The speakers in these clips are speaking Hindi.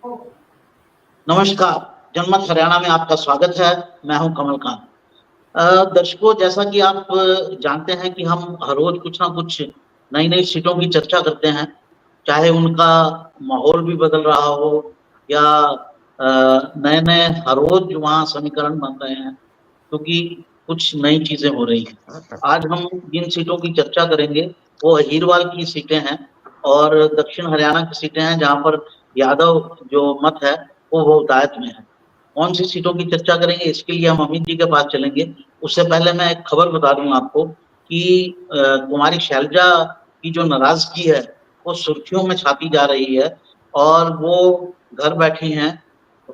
नमस्कार। जनमत हरियाणा में आपका स्वागत है। मैं हूं कमलकांत। दर्शकों, जैसा कि आप जानते हैं कि हम हर रोज कुछ ना कुछ नई नई सीटों की चर्चा करते हैं, चाहे उनका माहौल भी बदल रहा हो या नए नए हर रोज वहाँ समीकरण बन रहे हैं, क्योंकि कुछ नई चीजें हो रही हैं। आज हम जिन सीटों की चर्चा करेंगे वो अहीरवाल की सीटें हैं और दक्षिण हरियाणा की सीटें हैं, जहाँ पर यादव जो मत है वो बहुतायत में है। कौन सी सीटों की चर्चा करेंगे, इसके लिए हम अमित जी के पास चलेंगे। उससे पहले मैं एक खबर बता दूं आपको कि कुमारी शैलजा की जो नाराजगी है वो सुर्खियों में छाती जा रही है और वो घर बैठी हैं,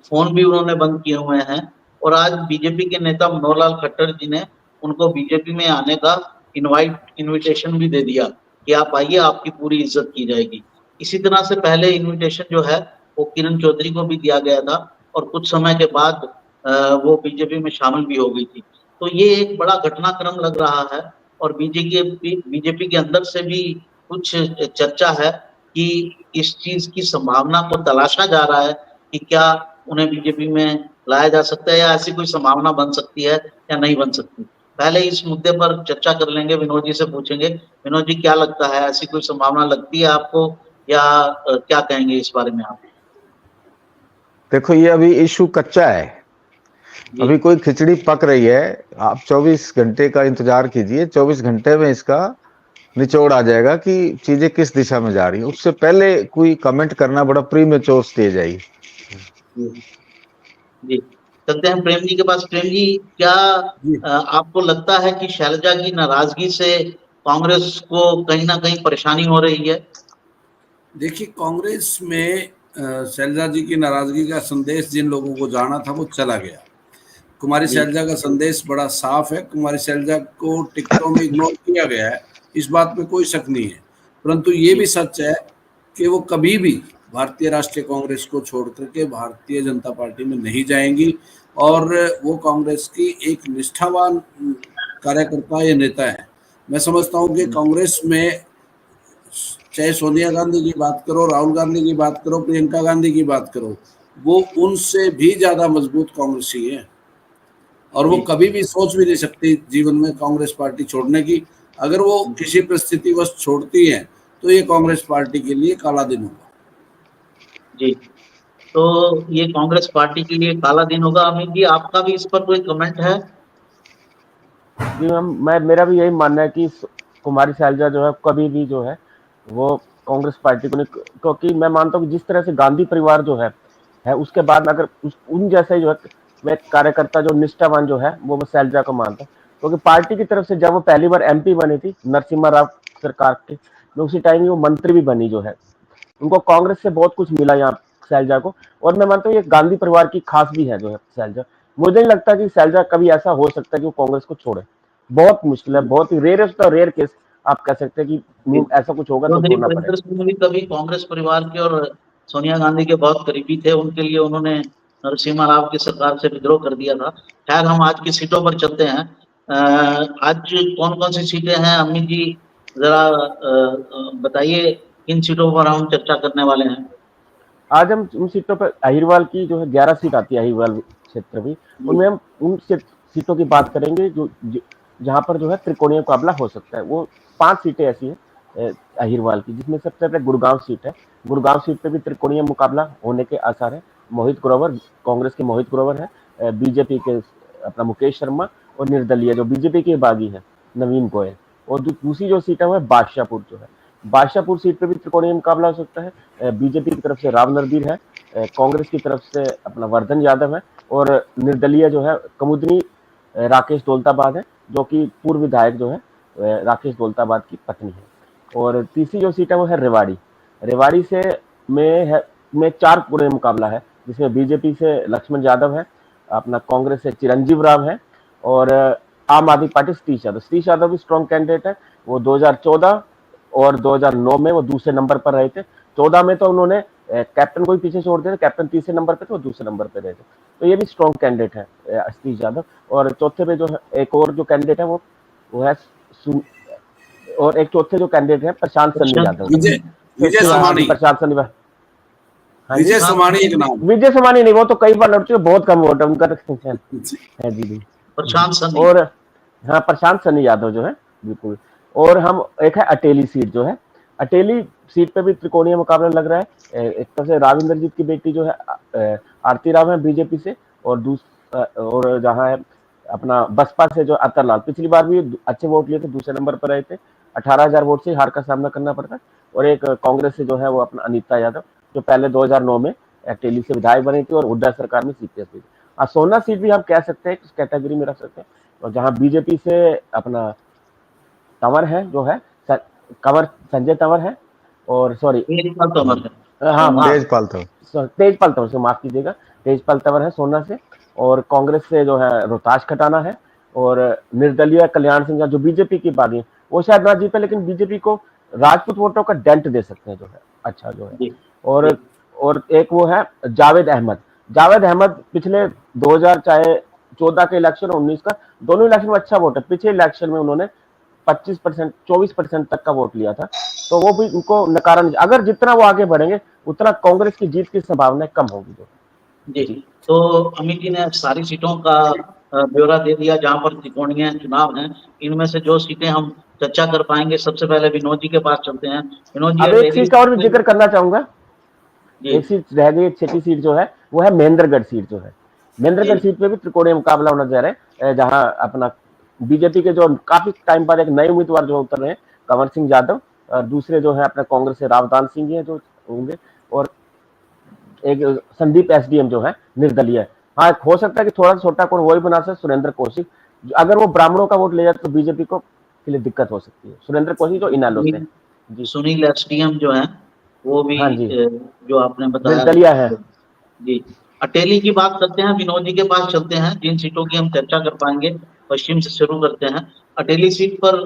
फोन भी उन्होंने बंद किए हुए हैं। और आज बीजेपी के नेता मनोहर लाल खट्टर जी ने उनको बीजेपी में आने का इनविटेशन भी दे दिया कि आप आइए, आपकी पूरी इज्जत की जाएगी। इसी तरह से पहले इनविटेशन जो है वो किरण चौधरी को भी दिया गया था और कुछ समय के बाद वो बीजेपी में शामिल भी हो गई थी। तो ये एक बड़ा घटनाक्रम लग रहा है और बीजेपी के अंदर से भी कुछ चर्चा है कि इस चीज की संभावना को तलाशा जा रहा है कि क्या उन्हें बीजेपी में लाया जा सकता है या ऐसी कोई संभावना बन सकती है या नहीं बन सकती। पहले इस मुद्दे पर चर्चा कर लेंगे, विनोद जी से पूछेंगे। विनोद जी, क्या लगता है, ऐसी कोई संभावना लगती है आपको या क्या कहेंगे इस बारे में आप? देखो, ये अभी इशू कच्चा है, अभी कोई खिचड़ी पक रही है। आप 24 घंटे का इंतजार कीजिए, 24 घंटे में इसका निचोड़ आ जाएगा कि चीजें किस दिशा में जा रही हैं। उससे पहले कोई कमेंट करना बड़ा प्रीमेच्योर स्टेज है। जी, चलते हैं प्रेम जी के पास। प्रेम जी, क्या आपको लगता है कि शैलजा की नाराजगी से कांग्रेस को कहीं ना कहीं परेशानी हो रही है? देखिए, कांग्रेस में शैलजा जी की नाराजगी का संदेश जिन लोगों को जाना था वो चला गया। कुमारी शैलजा का संदेश बड़ा साफ है। कुमारी शैलजा को टिकटों में इग्नोर किया गया है, इस बात में कोई शक नहीं है। परंतु ये भी सच है कि वो कभी भी भारतीय राष्ट्रीय कांग्रेस को छोड़ करके भारतीय जनता पार्टी में नहीं जाएंगी और वो कांग्रेस की एक निष्ठावान कार्यकर्ता या नेता है। मैं समझता हूँ कि कांग्रेस में चाहे सोनिया गांधी की बात करो, राहुल गांधी की बात करो, प्रियंका गांधी की बात करो, वो उनसे भी ज्यादा मजबूत कांग्रेसी है और वो कभी भी सोच भी नहीं सकती जीवन में कांग्रेस पार्टी छोड़ने की। अगर वो किसी परिस्थितिवश छोड़ती है तो ये कांग्रेस पार्टी के लिए काला दिन होगा। जी, तो ये कांग्रेस पार्टी के लिए काला दिन होगा। अमित जी, आपका भी इस पर कोई कमेंट है? जी मैं मेरा भी यही मानना है कि कुमारी शैलजा जो है कभी भी जो है वो कांग्रेस पार्टी को नहीं, क्योंकि मैं मानता हूँ कि जिस तरह से गांधी परिवार जो है उसके बाद अगर उन जैसे जो है मैं कार्यकर्ता जो निष्ठावान जो है वो मैं शैलजा को मानता हूँ। क्योंकि पार्टी की तरफ से जब वो पहली बार एमपी बनी थी नरसिम्हा राव सरकार के, तो उसी टाइम वो मंत्री भी बनी जो है, उनको कांग्रेस से बहुत कुछ मिला यहाँ शैलजा को। और मैं मानता हूँ ये गांधी परिवार की खास भी है जो है शैलजा। मुझे नहीं लगता कि शैलजा कभी ऐसा हो सकता है कि वो कांग्रेस को छोड़े। बहुत मुश्किल है, बहुत ही रेयर केस आप कह सकते हैं कि ऐसा कुछ होगा तो छोड़ना पड़ेगा। सिंह भी कभी कांग्रेस परिवार के और सोनिया गांधी के बहुत करीबी थे। उनके लिए उन्होंने नरसिम्हा राव की सरकार से विद्रोह कर दिया था। खैर, हम आज की सीटों पर चलते हैं। आज कौन कौन सी सीटें हैं, अमित जी जरा बताइए, किन सीटों पर हम चर्चा करने वाले हैं? आज हम उन सीटों पर अहिरवाल की जो है 11 सीट आती है अहिरवाल क्षेत्र भी, उनमें हम उन सीटों की बात करेंगे जो जहां पर जो है त्रिकोणीय मुकाबला हो सकता है। वो 5 सीटें ऐसी हैं अहिरवाल की, जिसमें सबसे पहले गुड़गांव सीट है। गुड़गांव सीट पे भी त्रिकोणीय मुकाबला होने के आसार है। मोहित ग्रोवर, कांग्रेस के मोहित ग्रोवर है, बीजेपी के अपना मुकेश शर्मा और निर्दलीय जो बीजेपी के बागी है नवीन गोयल। और दूसरी जो सीट है वो है बादशाहपुर जो है। बादशाहपुर सीट पे भी त्रिकोणीय मुकाबला हो सकता है। बीजेपी की तरफ से राव नरबीर है, कांग्रेस की तरफ से अपना वर्धन यादव है और निर्दलीय जो है कमुदनी राकेश दौलताबाद है, जो कि पूर्व विधायक जो है राकेश दौलताबाद की पत्नी है। और तीसरी जो सीट है वो है रेवाड़ी। रेवाड़ी से में 4 पूरे मुकाबला है, जिसमें बीजेपी से लक्ष्मण यादव है, अपना कांग्रेस से चिरंजीव राव है और आम आदमी पार्टी सतीश यादव भी स्ट्रॉन्ग कैंडिडेट है। वो 2014 और 2009 में वो दूसरे नंबर पर रहे थे। 14 में तो उन्होंने कैप्टन को ही पीछे छोड़ दिया, कैप्टन तीसरे नंबर पे थे, वो दूसरे नंबर पे रहे थे। तो ये भी स्ट्रॉन्ग कैंडिडेट है सतीश यादव। और चौथे पे जो है एक और जो कैंडिडेट है वो है और एक चौथे जो कैंडिडेट है प्रशांत सन्नी यादव। विजय समानी। प्रशांत सन्नी, हाँ जी, विजय समानी एक नाम। विजय समानी नहीं, वो तो कई बार लड़ चुके, बहुत कम वोट है उनका है जी। प्रशांत सनी। और हाँ, प्रशांत सनी यादव जो है, बिल्कुल। और हम एक है अटेली सीट जो है, अटेली सीट पे भी त्रिकोणीय मुकाबला लग रहा है। एक तरफ से राव इंद्रजीत की बेटी जो है आरती राव है बीजेपी से, और जहाँ है अपना बसपा से जो अतर लाल, पिछली बार भी अच्छे वोट लिए थे, दूसरे नंबर पर रहे थे, 18,000 वोट से हार का सामना करना पड़ता। और एक कांग्रेस से जो है वो अपना अनीता यादव, जो पहले 2009 में अटेली से विधायक बनी थी और हुड्डा सरकार में सीपीएस थी। सोना सीट भी हम कह सकते हैं, इस कैटेगरी में रख सकते हैं। और जहां बीजेपी से अपना तंवर है जो है, कंवर संजय तंवर है, और सॉरी तेजपाल तंवर है। हाँ हाँ तेजपाल तो तेजपाल तंवर से, माफ कीजिएगा, तेजपाल तंवर है सोना से। और कांग्रेस से जो है रोहताश खटाना है, और निर्दलीय कल्याण सिंह जो बीजेपी की बागी है, वो शायद ना जीते, लेकिन बीजेपी को राजपूत वोटों का डेंट दे सकते हैं जो है, अच्छा जो है। जी। और एक वो है जावेद अहमद। जावेद अहमद पिछले 2000 चाहे 14 के इलेक्शन और 19 का, दोनों इलेक्शन में अच्छा वोट है। पिछले इलेक्शन में उन्होंने 25% 24% तक का वोट लिया था, तो वो भी उनको नकारा नहीं। अगर जितना वो आगे बढ़ेंगे उतना कांग्रेस की जीत की संभावना कम होगी जो। जी, तो अमित जी ने सारी सीटों का ब्यौरा दे दिया जहां पर त्रिकोणीय चुनाव हैं। इनमें से जो सीटें हम चर्चा कर पाएंगे, सबसे पहले विनोद जी के पास चलते हैं। विनोद जी, अब एक सीट का और भी जिक्र करना चाहूंगा, जी एक सीट रह गई, छठी सीट जो है वो है महेंद्रगढ़ सीट जो है। महेंद्रगढ़ सीट पे भी त्रिकोणीय मुकाबला होना जा रहा है, जहां अपना बीजेपी के जो काफी टाइम बाद एक नए उम्मीदवार जो उतर रहे हैं, कंवर सिंह यादव, और दूसरे जो है अपने कांग्रेस से रावदान सिंह है जो होंगे, और एक संदीप एसडीएम जो है निर्दलीय है। हाँ, हो सकता है कि थोड़ा छोटा कोण वही बना सकते सुरेंद्र कौशिक, अगर वो ब्राह्मणों का वोट ले जाए तो बीजेपी को के लिए दिक्कत हो सकती है। सुरेंद्र कौशिक जो इनालो से जी, सुनील एसडीएम जो है वो भी हाँ जी, जो आपने बताया निर्दलीय है जी। अटेली की बात करते हैं, विनोद जी के पास चलते हैं जिन सीटों की हम चर्चा कर पाएंगे। पश्चिम से शुरू करते हैं। अटेली सीट पर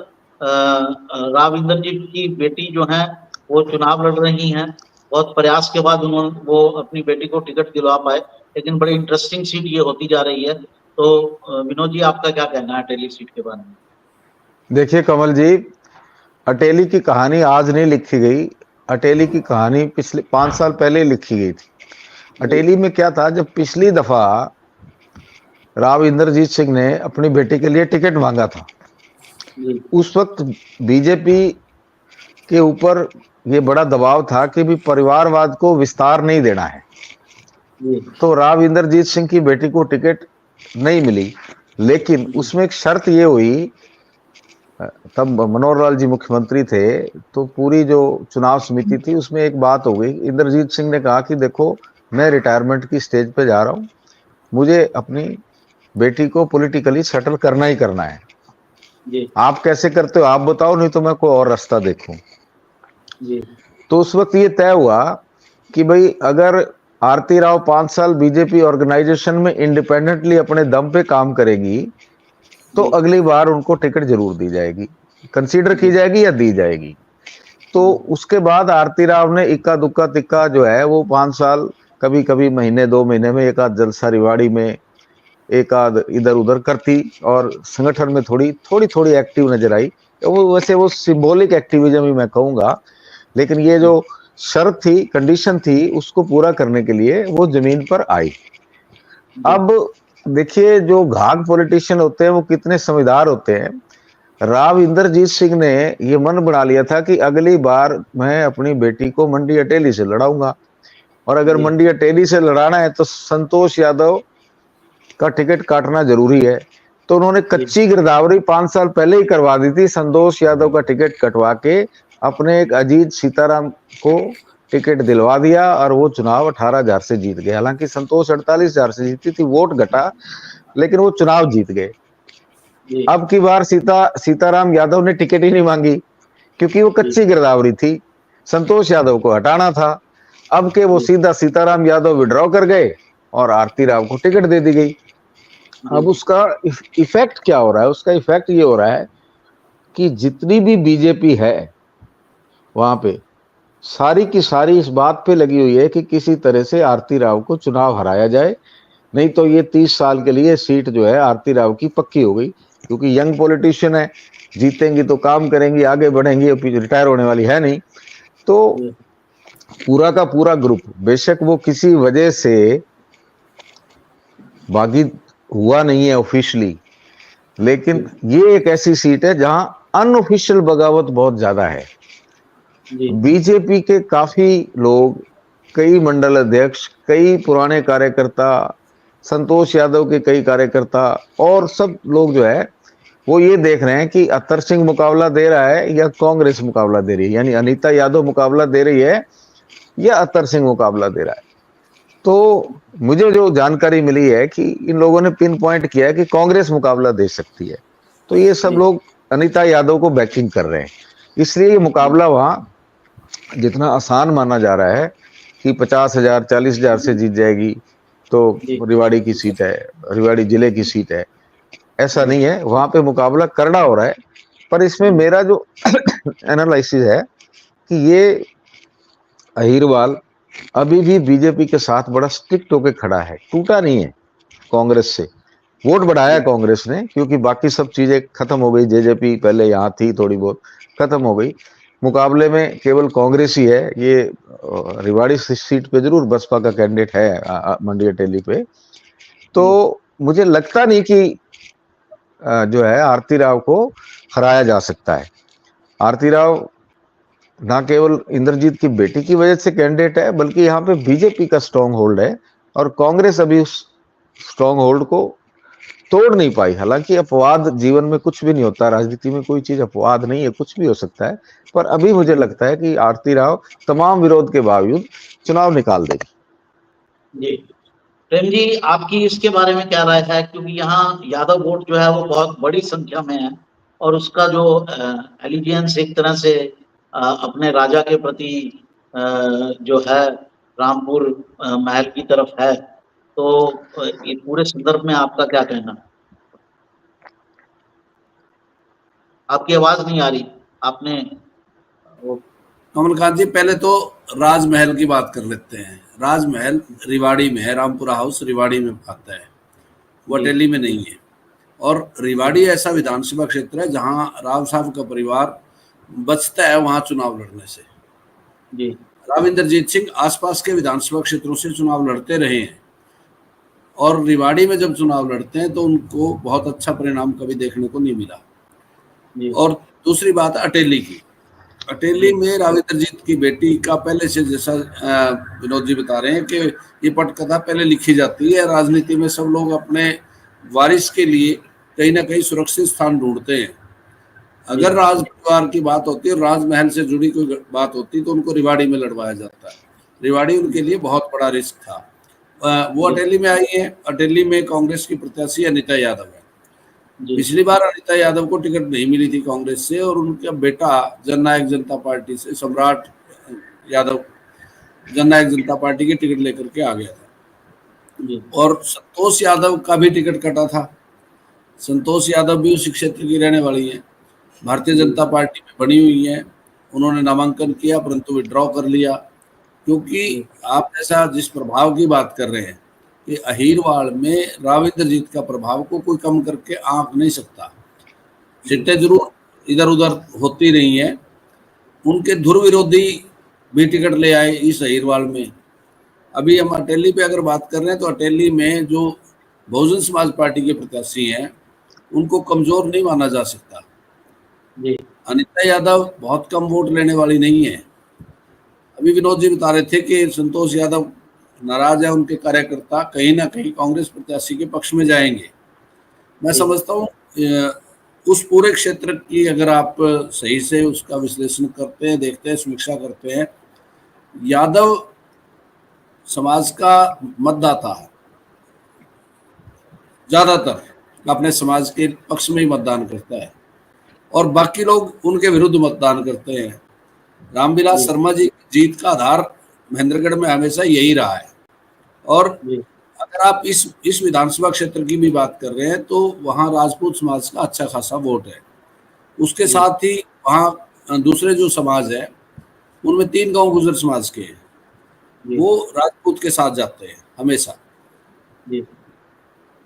राव इंद्रजीत की बेटी जो है वो चुनाव लड़ रही हैं। बहुत प्रयास के बाद उन्होंने वो अपनी बेटी को टिकट दिलवा पाए, लेकिन बड़ी इंटरेस्टिंग सीट ये होती जा रही है। तो विनोद जी, आपका क्या कहना है अटेली सीट के बारे में? देखिए कमल जी, अटेली की कहानी आज नहीं लिखी गई। अटेली की कहानी पिछले 5 साल पहले लिखी गई थी। अटेली में क्या था, जब पिछली दफा राव इंद्रजीत सिंह ने अपनी बेटी के लिए टिकट मांगा था, उस वक्त बीजेपी के ऊपर ये बड़ा दबाव था कि भी परिवारवाद को विस्तार नहीं देना है। तो राव इंद्रजीत सिंह की बेटी को टिकट नहीं मिली, लेकिन उसमें एक शर्त ये हुई, तब मनोहर लाल जी मुख्यमंत्री थे, तो पूरी जो चुनाव समिति थी उसमें एक बात हो गई। इंद्रजीत सिंह ने कहा कि देखो, मैं रिटायरमेंट की स्टेज पे जा रहा हूँ, मुझे अपनी बेटी को पॉलिटिकली सेटल करना ही करना है। आप कैसे करते हो आप बताओ, नहीं तो मैं कोई और रास्ता देखूं। तो उस वक्त ये तय हुआ कि भाई अगर आरती राव 5 साल बीजेपी ऑर्गेनाइजेशन में इंडिपेंडेंटली अपने दम पे काम करेगी तो अगली बार उनको टिकट जरूर दी जाएगी, कंसीडर की जाएगी या दी जाएगी। तो उसके बाद आरती राव ने इक्का दुक्का तिक्का जो है वो 5 साल कभी कभी महीने 2 महीने में एक आध जलसा रिवाड़ी में एक आध इधर उधर करती, और संगठन में थोड़ी एक्टिव नजर आई। वो वैसे वो सिंबॉलिक एक्टिविज्म ही मैं कहूंगा, लेकिन ये जो शर्त थी, कंडीशन थी, उसको पूरा करने के लिए वो जमीन पर आई। अब देखिए, जो घाघ पॉलिटिशियन होते हैं वो कितने समझदार होते हैं। राव इंद्रजीत सिंह ने ये मन बना लिया था कि अगली बार मैं अपनी बेटी को मंडी अटेली से लड़ाऊंगा, और अगर मंडी अटेली से लड़ाना है तो संतोष यादव का टिकट काटना जरूरी है। तो उन्होंने कच्ची गिरदावरी 5 साल पहले ही करवा दी थी, संतोष यादव का टिकट कटवा के अपने एक अजीत सीताराम को टिकट दिलवा दिया, और वो चुनाव 18,000 से जीत गए। हालांकि संतोष 48,000 से जीती थी, वोट घटा, लेकिन वो चुनाव जीत गए। अब की बार सीताराम यादव ने टिकट ही नहीं मांगी, क्योंकि वो कच्ची गिरदावरी थी, संतोष यादव को हटाना था। अब के वो सीधा सीताराम यादव विड्रॉ कर गए और आरती राव को टिकट दे दी गई। अब उसका इफेक्ट क्या हो रहा है? उसका इफेक्ट ये हो रहा है कि जितनी भी बीजेपी है वहां पे सारी की सारी इस बात पे लगी हुई है कि किसी तरह से आरती राव को चुनाव हराया जाए, नहीं तो ये 30 साल के लिए सीट जो है आरती राव की पक्की हो गई। क्योंकि यंग पॉलिटिशियन है, जीतेंगी तो काम करेंगी, आगे बढ़ेंगी, रिटायर होने वाली है नहीं। तो पूरा का पूरा ग्रुप, बेशक वो किसी वजह से बागी हुआ नहीं है ऑफिशियली, लेकिन ये एक ऐसी सीट है जहां अनऑफिशियल बगावत बहुत ज्यादा है। बीजेपी के काफी लोग, कई मंडल अध्यक्ष, कई पुराने कार्यकर्ता, संतोष यादव के कई कार्यकर्ता और सब लोग जो है वो ये देख रहे हैं कि अत्तर सिंह मुकाबला दे रहा है या कांग्रेस मुकाबला दे रही है, यानी अनीता यादव मुकाबला दे रही है या अत्तर सिंह मुकाबला दे रहा है। तो मुझे जो जानकारी मिली है कि इन लोगों ने पिन पॉइंट किया है कि कांग्रेस मुकाबला दे सकती है, तो ये सब लोग अनीता यादव को बैकिंग कर रहे हैं। इसलिए ये मुकाबला वहां जितना आसान माना जा रहा है कि 50,000 40,000 से जीत जाएगी, तो रेवाड़ी की सीट है, रेवाड़ी जिले की सीट है, ऐसा नहीं है। वहां पे मुकाबला करना हो रहा है। पर इसमें मेरा जो एनालिसिस है कि ये अहिरवाल अभी भी बीजेपी के साथ बड़ा स्ट्रिक्ट होकर खड़ा है, टूटा नहीं है कांग्रेस से। वोट बढ़ाया कांग्रेस ने क्योंकि बाकी सब चीजें खत्म हो गई, जेजेपी पहले यहाँ थी, थोड़ी बहुत खत्म हो गई। मुकाबले में केवल कांग्रेस ही है। ये रेवाड़ी सीट पे जरूर बसपा का कैंडिडेट है मंडी अटेली पे। तो मुझे लगता नहीं कि जो है आरती राव को हराया जा सकता है। आरती राव ना केवल इंद्रजीत की बेटी की वजह से कैंडिडेट है, बल्कि यहाँ पे बीजेपी का स्ट्रॉन्ग होल्ड है और कांग्रेस अभी उस स्ट्रॉन्ग होल्ड को तोड़ नहीं पाई। हालांकि अपवाद जीवन में कुछ भी नहीं होता, राजनीति में कोई चीज अपवाद नहीं है, कुछ भी हो सकता है। पर अभी मुझे लगता है कि आरती राव तमाम विरोध के बावजूद चुनाव निकाल देगी। जी प्रेम जी, आपकी इसके बारे में क्या राय है? क्योंकि यहाँ यादव वोट जो है वो बहुत बड़ी संख्या में है और उसका जो एलिजियंस एक तरह से अपने राजा के प्रति जो है रामपुर महल की तरफ है, तो ये पूरे संदर्भ में आपका क्या कहना? आपकी आवाज नहीं आ रही, आपने कमलकांत जी, पहले तो राजमहल की बात कर लेते हैं। राजमहल रिवाड़ी में है, रामपुरा हाउस रिवाड़ी में आता है, वो अटेली में नहीं है। और रिवाड़ी ऐसा विधानसभा क्षेत्र है जहां राव साहब का परिवार बचता है वहां चुनाव लड़ने से। जी। राव इंद्रजीत सिंह आसपास के विधानसभा क्षेत्रों से चुनाव लड़ते रहे हैं और रिवाड़ी में जब चुनाव लड़ते हैं तो उनको बहुत अच्छा परिणाम कभी देखने को नहीं मिला। और दूसरी बात अटेली की, अटेली में राव इंद्रजीत की बेटी का पहले से, जैसा विनोद जी बता रहे हैं कि ये पटकथा पहले लिखी जाती है। राजनीति में सब लोग अपने वारिस के लिए कहीं ना कहीं सुरक्षित स्थान ढूंढते हैं। अगर राज परिवार की बात होती है, राजमहल से जुड़ी कोई बात होती तो उनको रिवाड़ी में लड़वाया जाता है। रिवाड़ी उनके लिए बहुत बड़ा रिस्क था। वो अटेली में आई है। अटेली में कांग्रेस की प्रत्याशी अनीता यादव है। पिछली बार अनीता यादव को टिकट नहीं मिली थी कांग्रेस से और उनका बेटा जननायक जनता पार्टी से, सम्राट यादव, जननायक जनता पार्टी की टिकट लेकर के आ गया था। और संतोष यादव का भी टिकट कटा था। संतोष यादव भी उसी क्षेत्र की रहने वाली है, भारतीय जनता पार्टी में बनी हुई है। उन्होंने नामांकन किया परंतु विड्रॉ कर लिया, क्योंकि आप ऐसा जिस प्रभाव की बात कर रहे हैं कि अहिरवाल में राव इंद्रजीत का प्रभाव को कोई कम करके आंक नहीं सकता। सीटें जरूर इधर उधर होती रही हैं, उनके धुर विरोधी भी टिकट ले आए इस अहिरवाल में। अभी हम अटेली पे अगर बात कर रहे हैं तो अटेली में जो बहुजन समाज पार्टी के प्रत्याशी हैं उनको कमजोर नहीं माना जा सकता। अनीता यादव बहुत कम वोट लेने वाली नहीं है। अभी विनोद जी बता रहे थे कि संतोष यादव नाराज है, उनके कार्यकर्ता कहीं ना कहीं कांग्रेस प्रत्याशी के पक्ष में जाएंगे। मैं समझता हूँ उस पूरे क्षेत्र की अगर आप सही से उसका विश्लेषण करते हैं, देखते हैं, समीक्षा करते हैं, यादव समाज का मतदाता ज्यादातर अपने समाज के पक्ष में ही मतदान करता है और बाकी लोग उनके विरुद्ध मतदान करते हैं। रामविलास शर्मा जी की जीत का आधार महेंद्रगढ़ में हमेशा यही रहा है। और अगर आप इस विधानसभा क्षेत्र की भी बात कर रहे हैं तो वहाँ राजपूत समाज का अच्छा खासा वोट है। उसके साथ ही वहाँ दूसरे जो समाज है उनमें 3 गांव गुजर समाज के हैं, वो राजपूत के साथ जाते हैं हमेशा।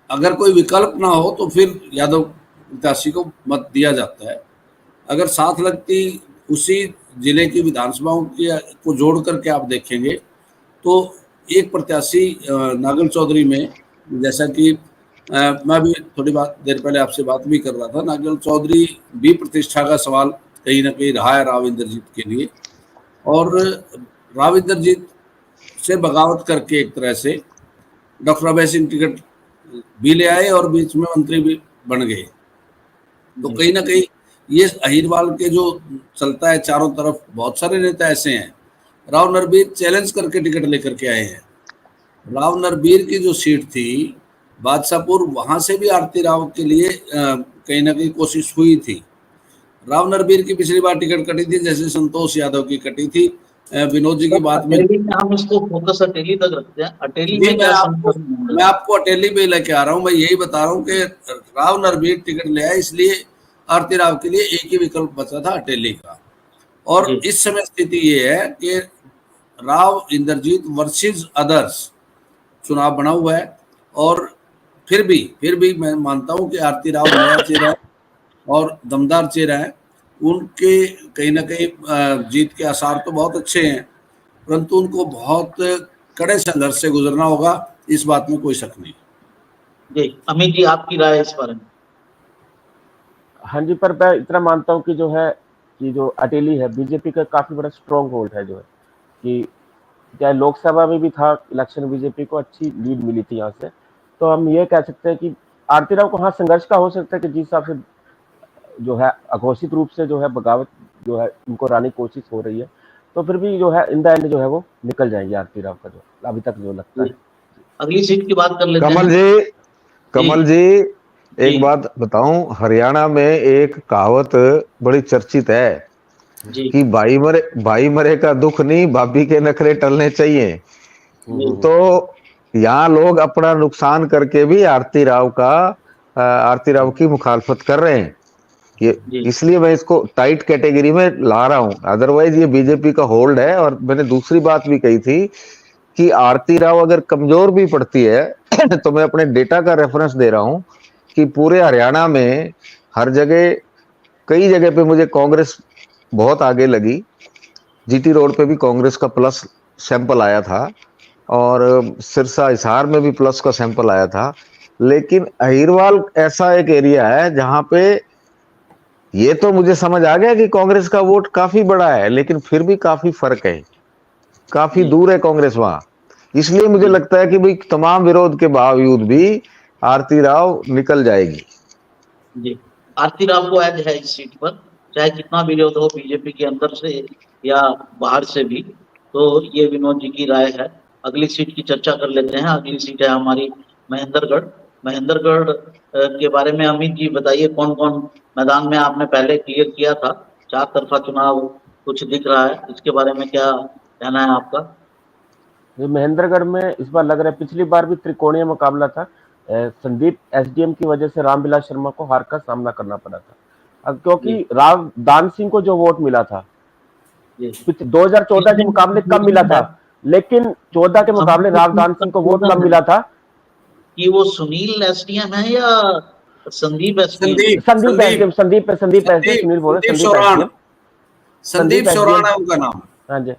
अगर कोई विकल्प ना हो तो फिर यादव प्रत्याशी को मत दिया जाता है। अगर साथ लगती उसी जिले की विधानसभाओं को जोड़ करके आप देखेंगे तो एक प्रत्याशी नागल चौधरी में, जैसा कि मैं भी थोड़ी देर पहले आपसे बात भी कर रहा था, नागल चौधरी भी प्रतिष्ठा का सवाल कहीं ना कहीं रहा है राव इंद्रजीत के लिए, और राव इंद्रजीत से बगावत करके एक तरह से डॉक्टर अभय सिंह टिकट भी ले आए और बीच में मंत्री भी बन गए। तो कहीं ना कहीं ये अहिरवाल के जो चलता है चारों तरफ, बहुत सारे नेता ऐसे हैं। राव नरबीर चैलेंज करके टिकट लेकर के आए हैं। राव नरबीर की जो सीट थी बादशाहपुर, वहां से भी आरती राव के लिए कहीं ना कहीं कोशिश हुई थी। राव नरबीर की पिछली बार टिकट कटी थी, जैसे संतोष यादव की कटी थी। विनोद जी की बात में हम इसको फोकस अटेली तक रखते हैं। अटेली में क्या मैं आपको अटेली पे लेके आ रहा हूँ। मैं यही बता रहा हूँ कि राव नरबीर टिकट ले आए, इसलिए आरती राव के लिए एक ही विकल्प बचा था, अटेली का। और इस समय स्थिति ये है कि राव इंद्रजीत वर्सेस अदर्स चुनाव बना हुआ है, और फिर भी मैं मानता हूं कि आरती राव नया चेहरा है और दमदार चेहरा है। उनके कहीं ना कहीं जीत के आसार तो बहुत अच्छे हैं, परंतु उनको बहुत कड़े संघर्ष से गुजरना होगा, इस बात में कोई शक नहीं। जी अमित जी, आपकी राय इस बारे में? हाँ जी, पर मैं इतना मानता हूँ कि जो है कि जो अटेली है बीजेपी का काफी बड़ा स्ट्रॉन्ग होल्ड है, जो है कि चाहे लोकसभा में भी था इलेक्शन, बीजेपी को अच्छी लीड मिली थी यहाँ से। तो हम ये कह सकते हैं कि आरती राव को हाँ संघर्ष का हो सकता है कि जिस हिसाब से जो है अघोषित रूप से जो है बगावत जो है उनको लाने की कोशिश हो रही है, तो फिर भी जो है इन द एंड जो है वो निकल जाएंगे आरती राव का, जो अभी तक जो लगता है। अगली सीट की बात कर लेते हैं। कमल जी एक बात बताऊं, हरियाणा में एक कहावत बड़ी चर्चित है कि भाई मरे का दुख नहीं, भाभी के नखरे टलने चाहिए। तो यहाँ लोग अपना नुकसान करके भी आरती राव की मुखालफत कर रहे हैं। ये इसलिए मैं इसको टाइट कैटेगरी में ला रहा हूं, अदरवाइज ये बीजेपी का होल्ड है। और मैंने दूसरी बात भी कही थी कि आरती राव अगर कमजोर भी पड़ती है तो मैं अपने डेटा का रेफरेंस दे रहा हूं कि पूरे हरियाणा में हर जगह, कई जगह पे मुझे कांग्रेस बहुत आगे लगी। जीटी रोड पे भी कांग्रेस का प्लस सैंपल आया था, और सिरसा हिसार में भी प्लस का सैंपल आया था। लेकिन अहिरवाल ऐसा एक एरिया है जहां पे ये तो मुझे समझ आ गया कि कांग्रेस का वोट काफी बड़ा है, लेकिन फिर भी काफी फर्क है, काफी दूर है कांग्रेस वहां। इसलिए मुझे लगता है कि भाई तमाम विरोध के बावजूद भी आरती राव निकल जाएगी। जी, आरती राव को एज है इस सीट पर, चाहे कितना विरोध हो बीजेपी के अंदर से या बाहर से भी। तो ये विनोद जी की राय है। अगली सीट की चर्चा कर लेते हैं। अगली सीट है हमारी महेंद्रगढ़। महेंद्रगढ़ के बारे में अमित जी बताइए, कौन कौन मैदान में आपने पहले क्लियर किया था? चार तरफा चुनाव कुछ दिख रहा है, इसके बारे में क्या कहना है आपका? महेंद्रगढ़ में इस बार लग रहा है, पिछली बार भी त्रिकोणीय मुकाबला था। संदीप एसडीएम की वजह से रामविलास शर्मा को हार का सामना करना पड़ा था, क्योंकि राव दान सिंह को जो वोट मिला था 2014 के मुकाबले कम मिला था, लेकिन 14 के मुकाबले राव दान सिंह को वोट कम मिला था। कि वो सुनील एसडीएम है या संदीप सुनील बोल रहे, संदीप चौरान है उनका नाम। हाँ जी,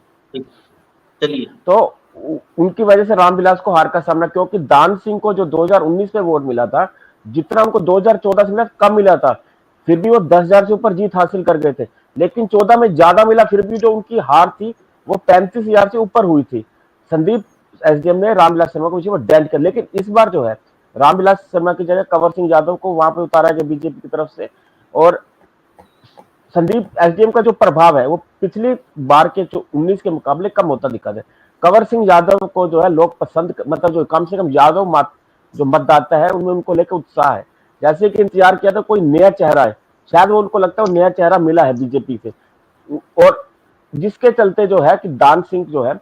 चलिए। तो उनकी वजह से रामविलास को हार का सामना, क्योंकि दान सिंह को जो 2019 में वोट मिला था, जितना उनको 2014 से मिला कम मिला था, फिर भी वो 10,000 से ऊपर जीत हासिल कर गए थे। लेकिन 14 में ज्यादा मिला, फिर भी जो उनकी हार थी वो 35,000 से ऊपर हुई थी। संदीप एसडीएम ने रामविलास शर्मा को उसी डेंट कर, लेकिन इस बार जो है रामविलास शर्मा की जगह कंवर सिंह यादव को वहां पे उतारा गया बीजेपी की तरफ से। और संदीप एसडीएम का जो प्रभाव है वो पिछली बार के 19 के मुकाबले कम होता दिखा है। कंवर सिंह यादव को जो है लोग पसंद, मतलब जो कम से कम यादव जो मतदाता है उनमें उनको लेकर उत्साह है, जैसे कि इंतजार किया था कोई नया चेहरा है, शायद वो उनको लगता है वो नया चेहरा मिला है बीजेपी से, और जिसके चलते जो है कि दान सिंह जो है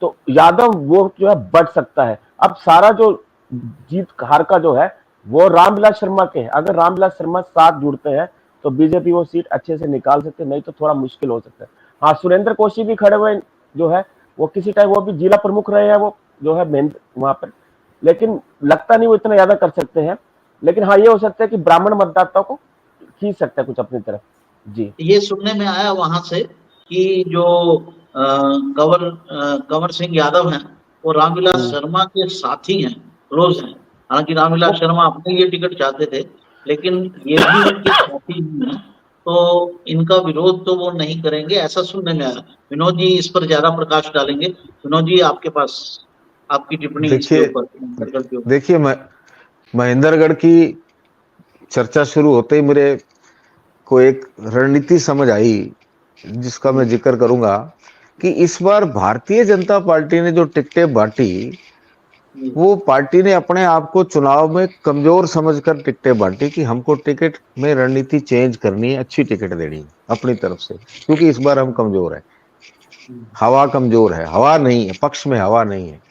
तो यादव वो जो है बढ़ सकता है। अब सारा जो जीत हार का जो है वो रामविलास शर्मा के है। अगर रामविलास शर्मा साथ जुड़ते हैं तो बीजेपी वो सीट अच्छे से निकाल सकते, नहीं तो थोड़ा मुश्किल हो सकता है। हाँ, सुरेंद्र कोशी भी खड़े हुए जो है, वो किसी टाइम वो भी जिला प्रमुख रहे हैं, वो जो है मेन वहां पर, लेकिन लगता नहीं वो इतना ज्यादा कर सकते हैं। लेकिन हाँ, ये हो सकता है कि ब्राह्मण मतदाताओं को खींच सकता है कुछ अपनी तरफ। जी, ये सुनने में आया वहां से कि जो कंवर सिंह यादव हैं वो रामविलास शर्मा के साथी हैं, क्लोज हैं। हालांकि रामविलास शर्मा अपने लिए टिकट चाहते थे, लेकिन ये भी उनके साथी ही हैं, तो इनका विरोध तो वो नहीं करेंगे, ऐसा सुनने में आया। विनोद जी इस पर ज्यादा प्रकाश डालेंगे। विनोद जी, आपके पास आपकी टिप्पणी इसके देखिए ऊपर, महेंद्रगढ़ के ऊपर। देखिए महेंद्रगढ़ की चर्चा शुरू होते ही मेरे को एक रणनीति समझ आई, जिसका मैं जिक्र करूंगा कि इस बार भारतीय जनता पार्टी ने जो टिकटें बांटी, वो पार्टी ने अपने आप को चुनाव में कमजोर समझकर टिकटें बांटी कि हमको टिकट में रणनीति चेंज करनी है, अच्छी टिकट देनी है अपनी तरफ से, क्योंकि इस बार हम कमजोर है, हवा कमजोर है, हवा नहीं है, पक्ष में हवा नहीं है।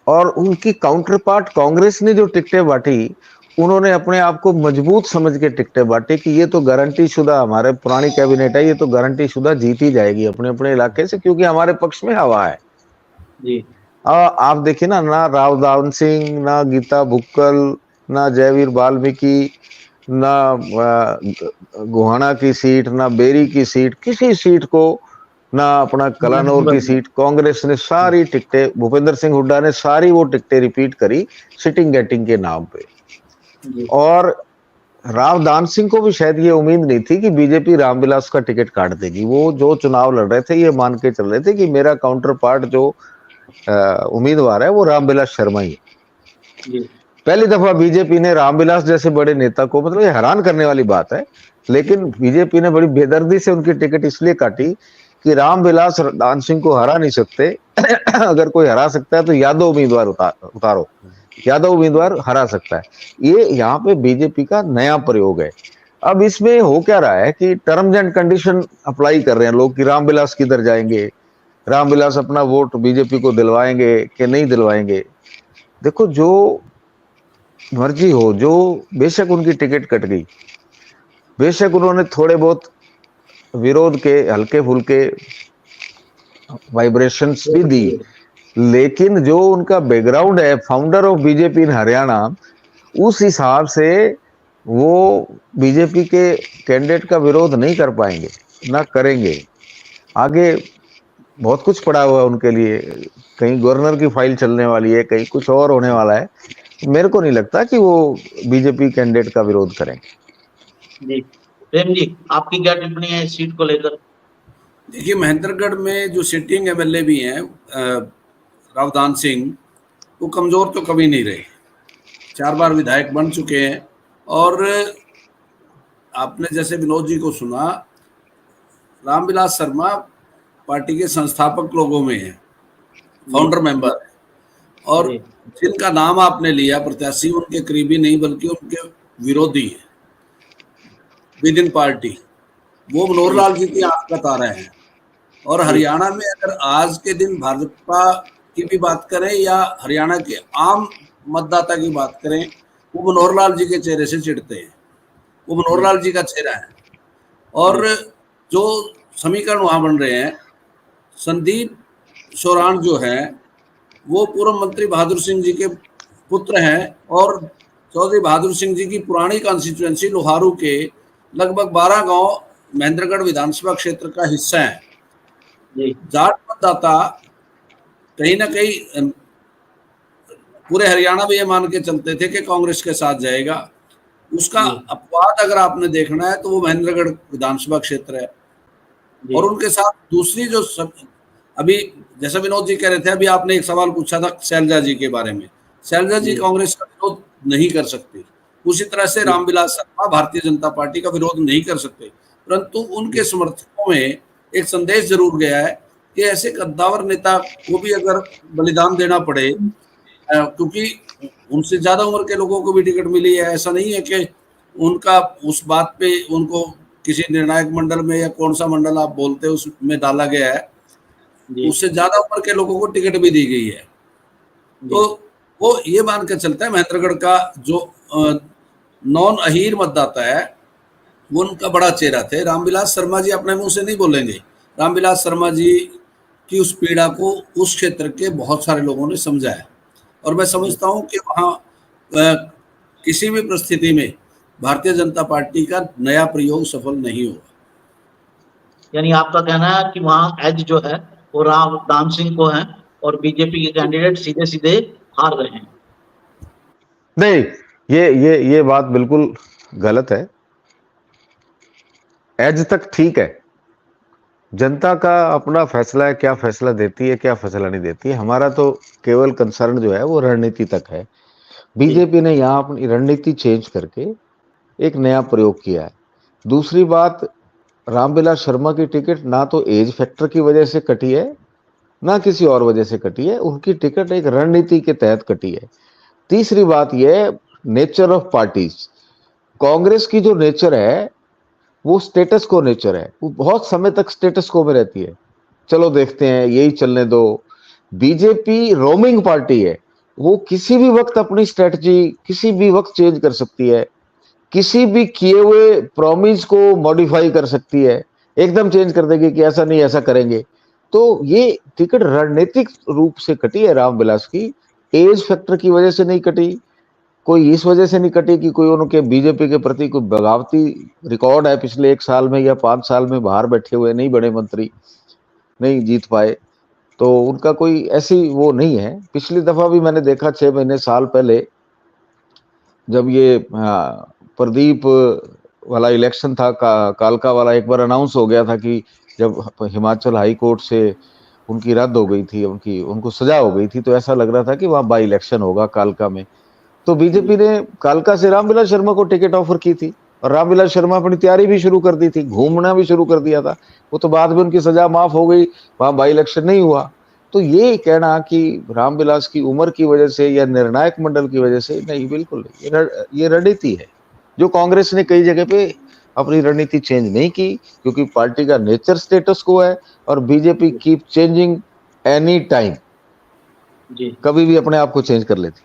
और उनकी काउंटर पार्ट कांग्रेस ने जो टिकटें बांटी, उन्होंने अपने आप को मजबूत समझ के टिकटें बांटी कि ये तो गारंटी शुदा हमारे पुरानी कैबिनेट है, ये तो गारंटी शुदा जीत ही जाएगी अपने अपने इलाके से, क्योंकि हमारे पक्ष में हवा है जी। आप देखिए ना रावदान सिंह, ना गीता भुक्कल, ना जयवीर वाल्मीकि, ना गोहाना की सीट, ना बेरी की सीट, किसी सीट को, ना अपना कलानौर की सीट, कांग्रेस ने सारी टिकटें, भूपेंद्र सिंह हुड्डा ने सारी वो टिकटें रिपीट करी सिटिंग गेटिंग के नाम पे। और रावदान सिंह को भी शायद ये उम्मीद नहीं थी कि बीजेपी रामविलास का टिकट काट देगी। वो जो चुनाव लड़ रहे थे ये मान के चल रहे थे कि मेरा काउंटर पार्ट जो उम्मीदवार है वो रामविलास शर्मा ही है। पहली दफा बीजेपी ने रामविलास जैसे बड़े नेता को, मतलब ये हैरान करने वाली बात है, लेकिन बीजेपी ने बड़ी बेदर्दी से उनकी टिकट इसलिए काटी कि रामविलास दान सिंह को हरा नहीं सकते अगर कोई हरा सकता है तो यादव उम्मीदवार उतारो, यादव उम्मीदवार हरा सकता है। ये यहाँ पे बीजेपी का नया प्रयोग है। अब इसमें हो क्या रहा है कि टर्म्स एंड कंडीशन अप्लाई कर रहे हैं लोग कि रामविलास किधर जाएंगे, रामविलास अपना वोट बीजेपी को दिलवाएंगे कि नहीं दिलवाएंगे। देखो, जो मर्जी हो, जो बेशक उनकी टिकट कट गई, बेशक उन्होंने थोड़े बहुत विरोध के हल्के फुल्के वाइब्रेशंस भी दी, लेकिन जो उनका बैकग्राउंड है, founder of BJP in Haryana, उस हिसाब से वो बीजेपी के कैंडिडेट का विरोध नहीं कर पाएंगे, ना करेंगे। आगे बहुत कुछ पड़ा हुआ है उनके लिए, कहीं गवर्नर की फाइल चलने वाली है, कहीं कुछ और होने वाला है। मेरे को नहीं लगता कि वो बीजेपी कैंडिडेट का विरोध करेंगे। जी, प्रेम जी, आपकी क्या टिप्पणी है इस सीट को लेकर? देखिए, महेंद्रगढ़ में जो सिटिंग एमएलए भी हैं रावदान सिंह, वो कमजोर तो कभी नहीं रहे, 4 बार विधायक बन चुके हैं। और आपने जैसे विनोद जी को सुना, रामविलास शर्मा पार्टी के संस्थापक लोगों में है, फाउंडर मेंबर है, और जिनका नाम आपने लिया प्रत्याशी, उनके करीबी नहीं बल्कि उनके विरोधी है विद इन पार्टी, वो मनोहर लाल जी की आंख का तारा है। और हरियाणा में अगर आज के दिन भाजपा की भी बात करें या हरियाणा के आम मतदाता की बात करें, वो मनोहर लाल जी के चेहरे से चिढ़ते हैं, वो मनोहर लाल जी का चेहरा है। और जो समीकरण वहां बन रहे हैं, संदीप सोरान जो है वो पूर्व मंत्री बहादुर सिंह जी के पुत्र हैं, और चौधरी बहादुर सिंह जी की पुरानी कॉन्स्टिट्यूएंसी लोहारू के लगभग 12 गांव महेंद्रगढ़ विधानसभा क्षेत्र का हिस्सा है। जाट मतदाता कहीं ना कहीं पूरे हरियाणा में ये मान के चलते थे कि कांग्रेस के साथ जाएगा। उसका अपवाद अगर आपने देखना है तो वो महेंद्रगढ़ विधानसभा क्षेत्र है। और उनके साथ दूसरी जो अभी जैसा विनोद जी कह रहे थे, अभी आपने एक सवाल पूछा था शैलजा जी के बारे में, शैलजा जी कांग्रेस का विरोध नहीं कर सकती, उसी तरह से रामविलास शर्मा भारतीय जनता पार्टी का विरोध नहीं कर सकते, परंतु उनके समर्थकों में एक संदेश जरूर गया है कि ऐसे कद्दावर नेता को भी अगर बलिदान देना पड़े, क्योंकि उनसे ज्यादा उम्र के लोगों को भी टिकट मिली है, ऐसा नहीं है कि उनका उस बात पे उनको किसी निर्णायक मंडल में या कौन सा मंडल आप बोलते हैं उसमें डाला गया है, उससे ज्यादा उम्र के लोगों को टिकट भी दी गई है। तो वो ये मान के चलता है महेंद्रगढ़ का जो नॉन अहीर मतदाता है वो उनका बड़ा चेहरा थे। रामविलास शर्मा जी अपने मुंह से नहीं बोलेंगे, रामविलास शर्मा जी की उस पीड़ा को उस क्षेत्र के बहुत सारे लोगों ने समझा है, और मैं समझता हूं कि वहां किसी भी परिस्थिति में भारतीय जनता पार्टी का नया प्रयोग सफल नहीं होगा। यानी आपका कहना है कि वहाँ एज जो है वो राम सिंह को है और बीजेपी के कैंडिडेट सीधे सीधे हार रहे हैं। नहीं, ये बात बिल्कुल गलत है। एज तक ठीक है, जनता का अपना फैसला है, क्या फैसला देती है क्या फैसला नहीं देती है। हमारा तो केवल कंसर्न जो है वो रणनीति तक है। बीजेपी ने यहाँ अपनी रणनीति चेंज करके एक नया प्रयोग किया है। दूसरी बात, रामविलास शर्मा की टिकट ना तो एज फैक्टर की वजह से कटी है ना किसी और वजह से कटी है, उनकी टिकट एक रणनीति के तहत कटी है। तीसरी बात यह, नेचर ऑफ पार्टीज, कांग्रेस की जो नेचर है वो स्टेटस को नेचर है, वो बहुत समय तक स्टेटस को में रहती है, चलो देखते हैं यही चलने दो। बीजेपी रोमिंग पार्टी है, वो किसी भी वक्त अपनी स्ट्रेटजी किसी भी वक्त चेंज कर सकती है, किसी भी किए हुए प्रॉमिस को मॉडिफाई कर सकती है, एकदम चेंज कर देगी कि ऐसा नहीं ऐसा करेंगे। तो ये टिकट रणनीतिक रूप से कटी है रामविलास की, एज फैक्टर की वजह से नहीं कटी, कोई इस वजह से नहीं कटी कि कोई उनके बीजेपी के प्रति कोई बगावती रिकॉर्ड है पिछले 1 साल में या 5 साल में, बाहर बैठे हुए नहीं बड़े मंत्री नहीं जीत पाए, तो उनका कोई ऐसी वो नहीं है। पिछली दफा भी मैंने देखा 6 महीने साल पहले जब ये प्रदीप वाला इलेक्शन था, कालका वाला, एक बार अनाउंस हो गया था कि जब हिमाचल हाई कोर्ट से उनकी रद्द हो गई थी, उनको सजा हो गई थी, तो ऐसा लग रहा था कि वहां बाई इलेक्शन होगा कालका में। तो बीजेपी ने कालका से रामविलास शर्मा को टिकट ऑफर की थी और रामविलास शर्मा अपनी तैयारी भी शुरू कर दी थी, घूमना भी शुरू कर दिया था। वो तो बाद में उनकी सजा माफ हो गई, वहां बाई इलेक्शन नहीं हुआ। तो ये कहना कि रामविलास की उम्र की वजह से या निर्णायक मंडल की वजह से, नहीं, बिल्कुल नहीं। ये रणनीति है जो कांग्रेस ने कई जगह पे अपनी रणनीति चेंज नहीं की, क्योंकि पार्टी का नेचर स्टेटस को है और BJP keep changing any time, कभी भी अपने आप को चेंज कर लेती।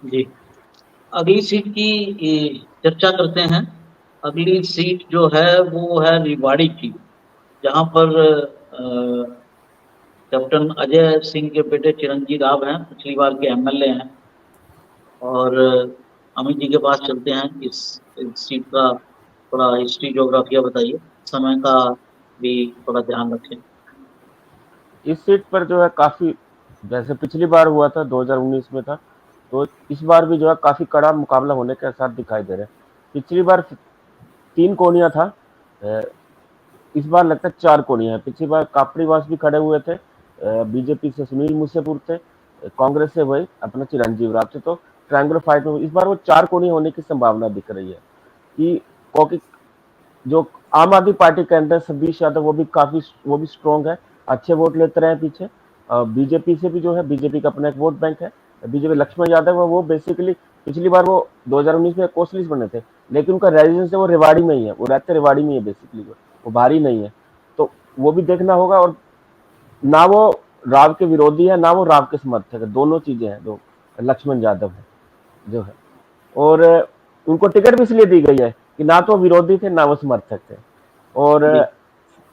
जी, अगली सीट की चर्चा करते हैं। अगली सीट जो है वो है रेवाड़ी की, जहां पर कैप्टन अजय सिंह के बेटे चिरंजीव राव हैं, पिछली बार के एमएलए हैं। और अमित जी के पास चलते हैं, इस सीट का थोड़ा हिस्ट्री ज्योग्राफिया बताइए, समय का भी थोड़ा ध्यान रखें। इस सीट पर जो है काफी, जैसे पिछली बार हुआ था 2019 में था, तो इस बार भी जो है काफी कड़ा मुकाबला होने के आसार दिखाई दे रहे हैं। पिछली बार 3 कोनिया था, इस बार लगता है 4 कोनिया है। पिछली बार कापड़ीवास भी खड़े हुए थे, बीजेपी से सुनील मूसेपुर थे, कांग्रेस से वही अपना चिरंजीव राव थे, तो ट्रायंगुलर फाइट में इस बार वो 4 कोनिया होने की संभावना दिख रही है। कि क्योंकि जो आम आदमी पार्टी के अंदर सतीश यादव वो भी स्ट्रॉन्ग है, अच्छे वोट लेते रहे पीछे। बीजेपी से भी जो है, बीजेपी का अपना एक वोट बैंक है, बीजेपी लक्ष्मण यादव है, वो बेसिकली पिछली बार वो 2019 में कोसलीस बने थे, लेकिन उनका रेजिडेंस है वो रेवाड़ी में ही है, वो रहते रेवाड़ी में ही है बेसिकली, वो बाहरी नहीं है, तो वो भी देखना होगा। और ना वो राव के विरोधी है ना वो राव के समर्थक है, दोनों चीजें हैं। जो लक्ष्मण यादव है जो है, और उनको टिकट भी इसलिए दी गई है कि ना तो विरोधी थे ना वो समर्थक थे, और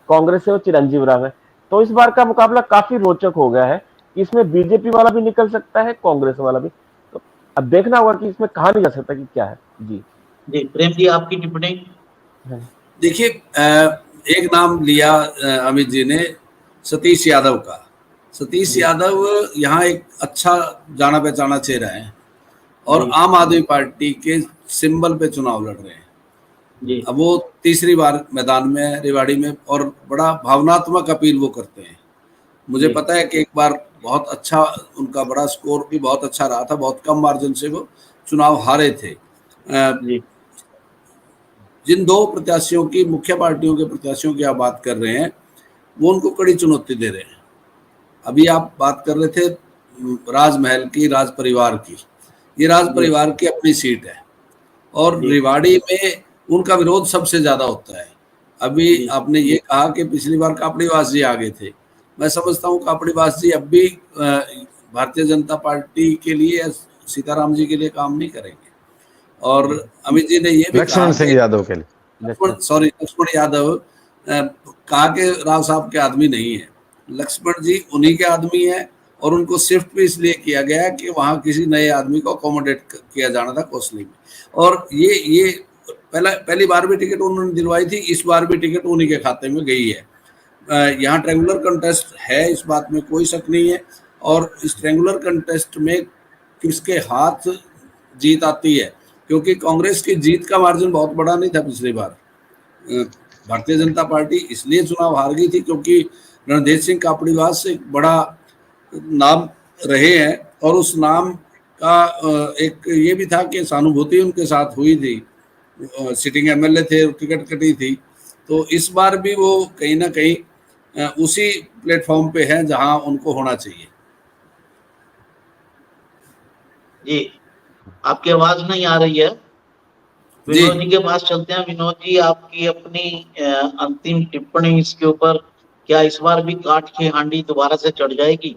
कांग्रेस से वो चिरंजीव राव है। तो इस बार का मुकाबला काफी रोचक हो गया है, इसमें बीजेपी वाला भी निकल सकता है, कांग्रेस वाला भी। तो अब देखना होगा कि इसमें कहा नहीं जा सकता कि क्या है। जी प्रेम जी, आपकी टिप्पणी। देखिए, एक नाम लिया अमित जी ने, सतीश यादव का। सतीश यादव यहाँ एक अच्छा जाना पहचाना चेहरा है और आम आदमी पार्टी के सिंबल पे चुनाव लड़ रहे हैं। अब वो तीसरी बार मैदान में है रेवाड़ी में, और बड़ा भावनात्मक अपील वो करते हैं। मुझे पता है कि एक बार बहुत अच्छा उनका बड़ा स्कोर भी बहुत अच्छा रहा था, बहुत कम मार्जिन से वो चुनाव हारे थे। जिन 2 प्रत्याशियों की, मुख्य पार्टियों के प्रत्याशियों की आप बात कर रहे हैं, वो उनको कड़ी चुनौती दे रहे हैं। अभी आप बात कर रहे थे राजमहल की, राज परिवार की। ये राज परिवार की अपनी सीट है और रेवाड़ी में उनका विरोध सबसे ज्यादा होता है। अभी आपने ये कहा कि पिछली बार कापड़ीवास जी आगे थे, मैं समझता हूँ कापड़ीवास जी अब भी भारतीय जनता पार्टी के लिए, सीताराम जी के लिए काम नहीं करेंगे। और अमित जी ने ये भी लक्ष्मण सिंह यादव के लिए, लक्ष्मण यादव कहा कि राव साहब के आदमी नहीं है। लक्ष्मण जी उन्हीं के आदमी है और उनको शिफ्ट भी इसलिए किया गया कि वहां किसी नए आदमी को अकोमोडेट किया जाना था कोसली में। और ये पहली बार भी टिकट उन्होंने दिलवाई थी, इस बार भी टिकट उन्हीं के खाते में गई है। यहाँ ट्रेंगुलर कंटेस्ट है, इस बात में कोई शक नहीं है। और इस ट्रेंगुलर कंटेस्ट में किसके हाथ जीत आती है, क्योंकि कांग्रेस की जीत का मार्जिन बहुत बड़ा नहीं था पिछली बार। भारतीय जनता पार्टी इसलिए चुनाव हार गई थी क्योंकि रणधीर सिंह कापड़ीवास से एक बड़ा नाम रहे हैं, और उस नाम का एक ये भी था कि सहानुभूति उनके साथ हुई थी, सिटिंग एमएलए थे, टिकट कटी थी। तो इस बार भी वो कहीं ना कहीं उसी प्लेटफॉर्म पे है जहां उनको होना चाहिए। जी, आपकी आवाज नहीं आ रही है। विनोद जी के पास चलते हैं। विनोद जी, आपकी अपनी अंतिम टिप्पणी इसके ऊपर, क्या इस बार भी काठ की हांडी दोबारा से चढ़ जाएगी?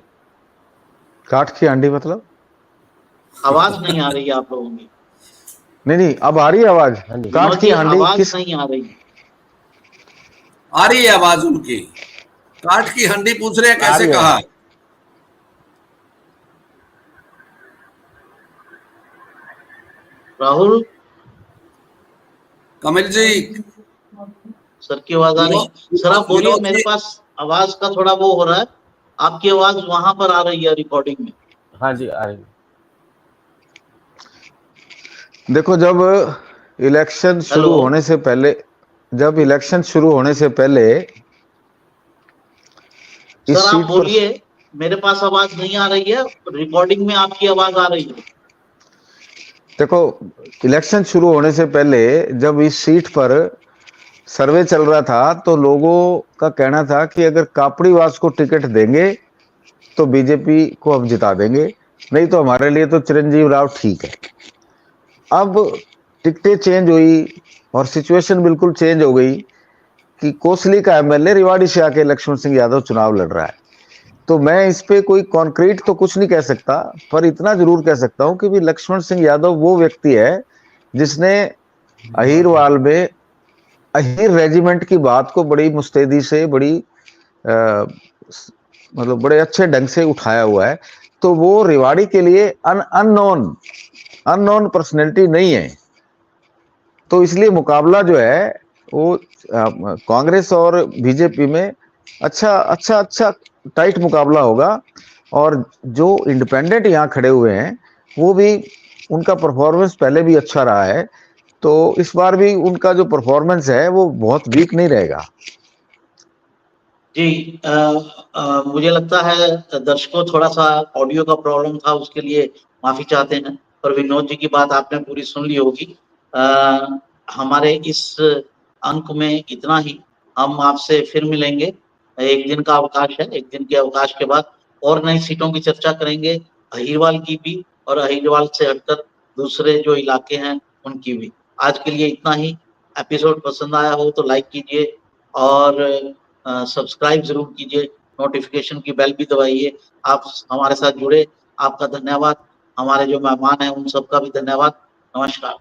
काठ की हांडी मतलब? आवाज नहीं आ रही है आप लोगों की। नहीं, अब आ रही है आवाज। काठ की हांडी आवाज नहीं आ रही। आ रही है आवाज उनकी। काठ की हांडी पूछ रहे हैं, कैसे कहा? राहुल, कमल जी, सर की आवाज आ रही। सर आप बोलिए, मेरे पास आवाज का थोड़ा वो हो रहा है। आपकी आवाज वहां पर आ रही है रिकॉर्डिंग में। हाँ जी, आ रही है। देखो, जब इलेक्शन शुरू होने से पहले सर आप बोलिए, मेरे पास आवाज नहीं आ रही है, रिकॉर्डिंग में आपकी आवाज आ रही है। देखो, इलेक्शन शुरू होने से पहले जब इस सीट पर सर्वे चल रहा था तो लोगों का कहना था कि अगर कापड़ीवास को टिकट देंगे तो बीजेपी को हम जिता देंगे, नहीं तो हमारे लिए तो चिरंजीव राव ठीक है। अब टिकटें चेंज हुई और सिचुएशन बिल्कुल चेंज हो गई कि कोसली का एमएलए रेवाड़ी से आके लक्ष्मण सिंह यादव चुनाव लड़ रहा है। तो मैं इस पे कोई कॉन्क्रीट तो कुछ नहीं कह सकता, पर इतना जरूर कह सकता हूं कि भी लक्ष्मण सिंह यादव वो व्यक्ति है जिसने अहीरवाल में अहीर रेजिमेंट की बात को बड़ी मुस्तैदी से, बड़ी मतलब बड़े अच्छे ढंग से उठाया हुआ है। तो वो रेवाड़ी के लिए अननोन पर्सनैलिटी नहीं है। तो इसलिए मुकाबला जो है वो कांग्रेस और बीजेपी में अच्छा टाइट मुकाबला होगा। और जो इंडिपेंडेंट यहाँ खड़े हुए हैं वो भी, उनका परफॉर्मेंस पहले भी अच्छा रहा है, तो इस बार भी उनका जो परफॉर्मेंस है वो बहुत वीक नहीं रहेगा। जी, मुझे लगता है दर्शकों थोड़ा सा ऑडियो का प्रॉब्लम था, उसके लिए माफी चाहते हैं। पर विनोद जी की बात आपने पूरी सुन ली होगी। हमारे इस अंक में इतना ही। हम आपसे फिर मिलेंगे। एक दिन का अवकाश है, एक दिन के अवकाश के बाद और नई सीटों की चर्चा करेंगे, अहीरवाल की भी और अहीरवाल से हटकर दूसरे जो इलाके हैं उनकी भी। आज के लिए इतना ही। एपिसोड पसंद आया हो तो लाइक कीजिए और सब्सक्राइब जरूर कीजिए, नोटिफिकेशन की बेल भी दबाइए। आप हमारे साथ जुड़े, आपका धन्यवाद। हमारे जो मेहमान हैं उन सबका भी धन्यवाद। नमस्कार।